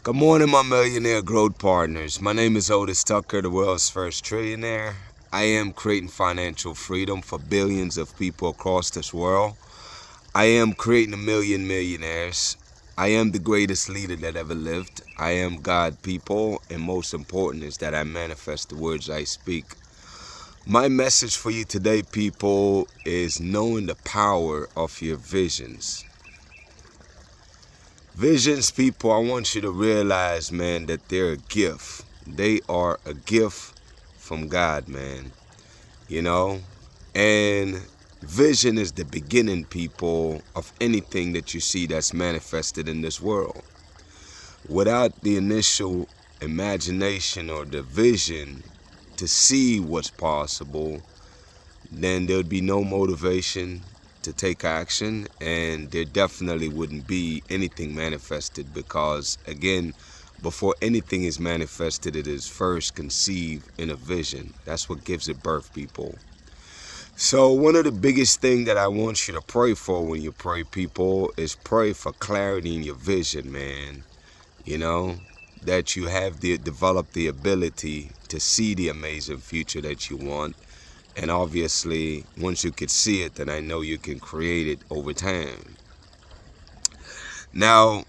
Good morning, my millionaire growth partners. My name is Otis Tucker, the world's first trillionaire. I am creating financial freedom for billions of people across this world. I am creating a million millionaires. I am the greatest leader that ever lived. I am God, people, and most important is that I manifest the words I speak. My message for you today, people, is knowing the power of your visions. Visions, people, I want you to realize, man, that they're a gift. They are a gift from God, man. You know? And vision is the beginning, people, of anything that you see that's manifested in this world. Without the initial imagination or the vision to see what's possible, then there'd be no motivation to take action, and there definitely wouldn't be anything manifested because, again, before anything is manifested, it is first conceived in a vision. That's what gives it birth, people. So one of the biggest things that I want you to pray for when you pray, people, is pray for clarity in your vision, man. You know, that you have developed the ability to see the amazing future that you want. And obviously, once you can see it, then I know you can create it over time. Now,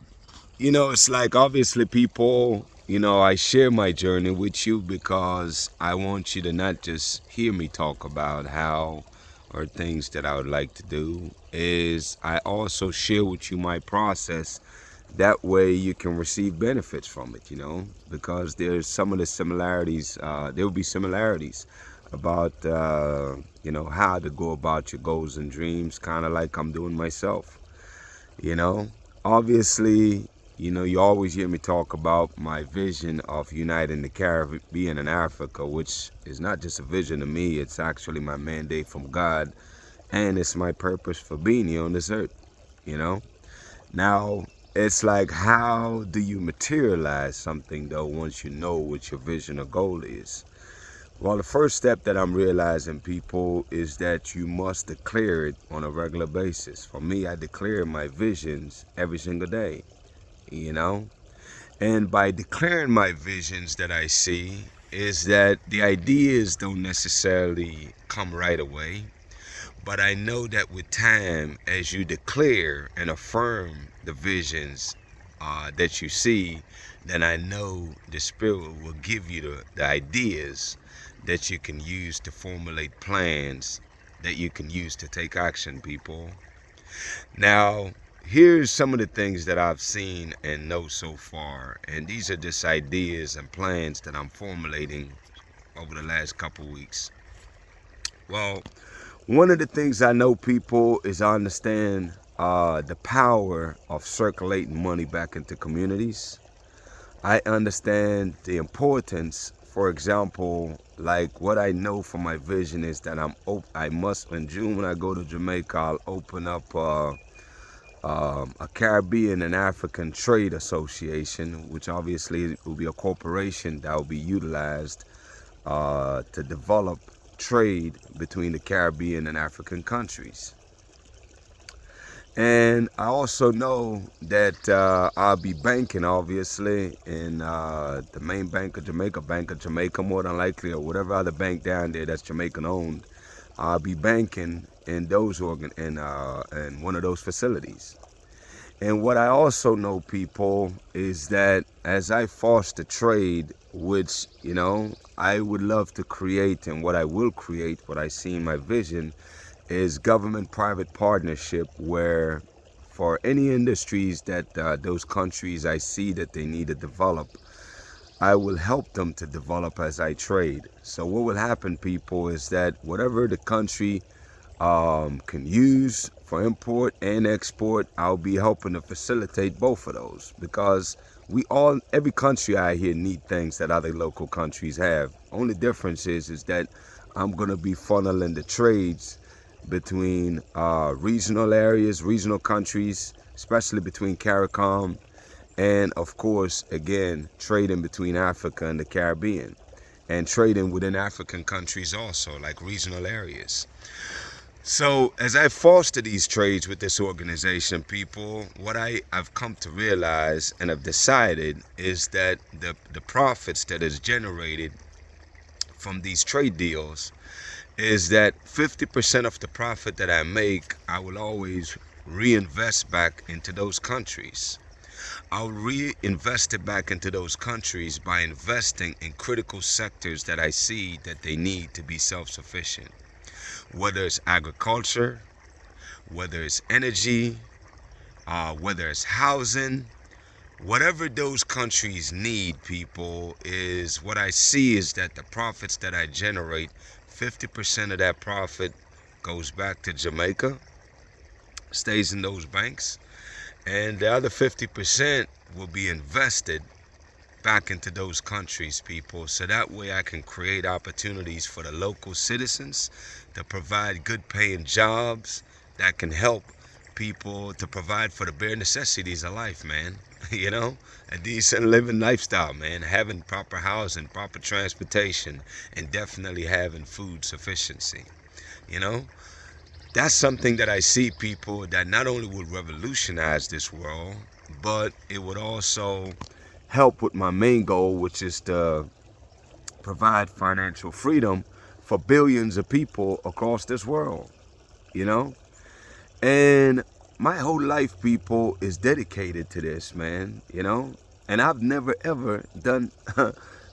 it's like, obviously, people, I share my journey with you because I want you to not just hear me talk about how or things that I would like to do, is I also share with you my process. That way you can receive benefits from it, because there's some of the similarities, there will be similarities about, how to go about your goals and dreams, kind of like I'm doing myself, you know. Obviously, you always hear me talk about my vision of uniting the Caribbean and Africa, which is not just a vision to me, it's actually my mandate from God, and it's my purpose for being here on this earth, Now, it's like, how do you materialize something, though, once you know what your vision or goal is? Well, the first step that I'm realizing, people, is that you must declare it on a regular basis. For me, I declare my visions every single day, And by declaring my visions that I see, is that the ideas don't necessarily come right away. But I know that with time, as you declare and affirm the visions that you see, then I know the Spirit will give you the ideas that you can use to formulate plans that you can use to take action, people. Now, here's some of the things that I've seen and know so far, and these are just ideas and plans that I'm formulating over the last couple weeks. Well, one of the things I know, people, is I understand the power of circulating money back into communities. I understand the importance, for example, like what I know from my vision is that I must, in June when I go to Jamaica, I'll open up a Caribbean and African Trade Association, which obviously will be a corporation that will be utilized to develop trade between the Caribbean and African countries. And I also know that I'll be banking, obviously, in the main Bank of Jamaica, more than likely, or whatever other bank down there that's Jamaican owned. I'll be banking in those in one of those facilities. And what I also know, people, is that as I foster trade, which, I would love to create, and what I will create, what I see in my vision, is government-private partnership, where for any industries that those countries I see that they need to develop, I will help them to develop as I trade. So what will happen, people, is that whatever the country can use for import and export, I'll be helping to facilitate both of those, because every country out here need things that other local countries have. Only difference is that I'm going to be funneling the trades between regional areas, regional countries, especially between CARICOM, and of course, again, trading between Africa and the Caribbean, and trading within African countries also, like regional areas. So as I foster these trades with this organization, people, what I've come to realize and have decided is that the profits that is generated from these trade deals is that 50% of the profit that I make, I will always reinvest back into those countries. I'll reinvest it back into those countries by investing in critical sectors that I see that they need to be self-sufficient. Whether it's agriculture, whether it's energy, whether it's housing, whatever those countries need, people, is what I see is that the profits that I generate, 50% of that profit goes back to Jamaica, stays in those banks, and the other 50% will be invested back into those countries, people, so that way I can create opportunities for the local citizens to provide good paying jobs that can help people to provide for the bare necessities of life, man. You know, a decent living lifestyle, man, having proper housing, proper transportation, and definitely having food sufficiency. You know, that's something that I see, people, that not only would revolutionize this world, but it would also help with my main goal, which is to provide financial freedom for billions of people across this world, you know? And my whole life, people, is dedicated to this, man, you know? And I've never ever done,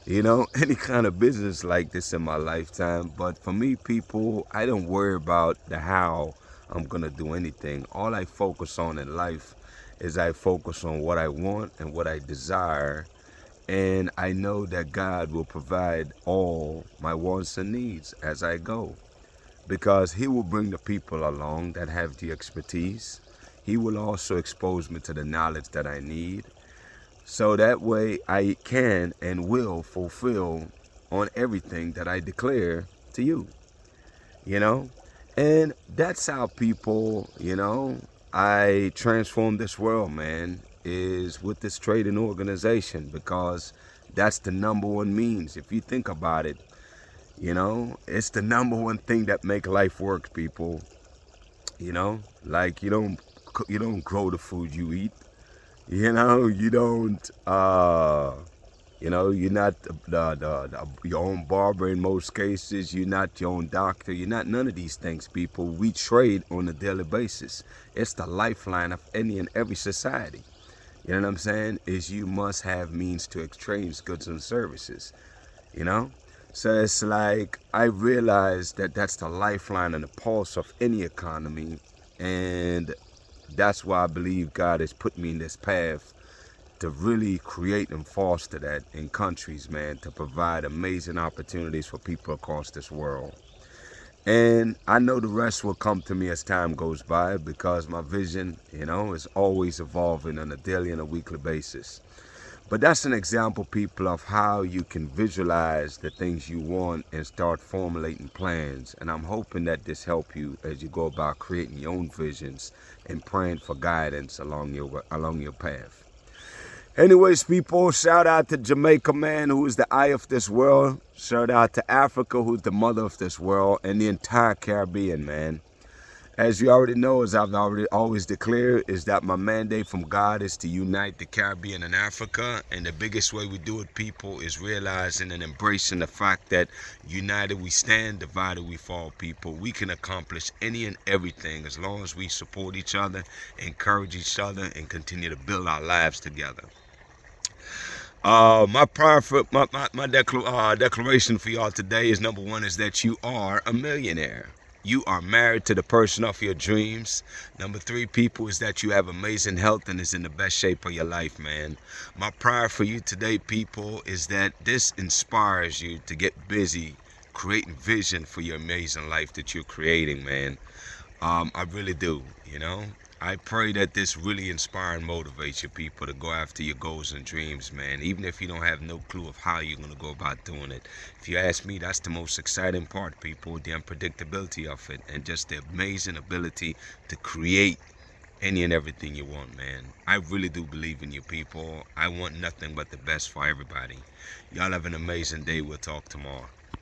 any kind of business like this in my lifetime. But for me, people, I don't worry about the how I'm gonna do anything. All I focus on in life is I focus on what I want and what I desire. And I know that God will provide all my wants and needs as I go, because He will bring the people along that have the expertise. He will also expose me to the knowledge that I need, so that way I can and will fulfill on everything that I declare to you, you know? And that's how, people, I transform this world, man, is with this trading organization, because that's the number one means. If you think about it, it's the number one thing that make life work, people. Like you don't grow the food you eat. You don't you're not your own barber in most cases. You're not your own doctor. You're not none of these things, people. We trade on a daily basis. It's the lifeline of any and every society. You know what I'm saying? Is you must have means to exchange goods and services. You know? So it's like I realize that that's the lifeline and the pulse of any economy. And that's why I believe God has put me in this path to really create and foster that in countries, man, to provide amazing opportunities for people across this world. And I know the rest will come to me as time goes by, because my vision, is always evolving on a daily and a weekly basis. But that's an example, people, of how you can visualize the things you want and start formulating plans. And I'm hoping that this helps you as you go about creating your own visions and praying for guidance along your path. Anyways, people, shout out to Jamaica, man, who is the eye of this world. Shout out to Africa, who's the mother of this world, and the entire Caribbean, man. As you already know, as I've already always declared, is that my mandate from God is to unite the Caribbean and Africa. And the biggest way we do it, people, is realizing and embracing the fact that united we stand, divided we fall, people. We can accomplish any and everything as long as we support each other, encourage each other, and continue to build our lives together. My prayer for my declaration for y'all today is, number one, is that you are a millionaire. You are married to the person of your dreams. Number three, people, is that you have amazing health and is in the best shape of your life, man. My prayer for you today, people, is that this inspires you to get busy creating vision for your amazing life that you're creating, man. I really do, I pray that this really inspires and motivates your people to go after your goals and dreams, man, even if you don't have no clue of how you're going to go about doing it. If you ask me, that's the most exciting part, people, the unpredictability of it, and just the amazing ability to create any and everything you want, man. I really do believe in you, people. I want nothing but the best for everybody. Y'all have an amazing day. We'll talk tomorrow.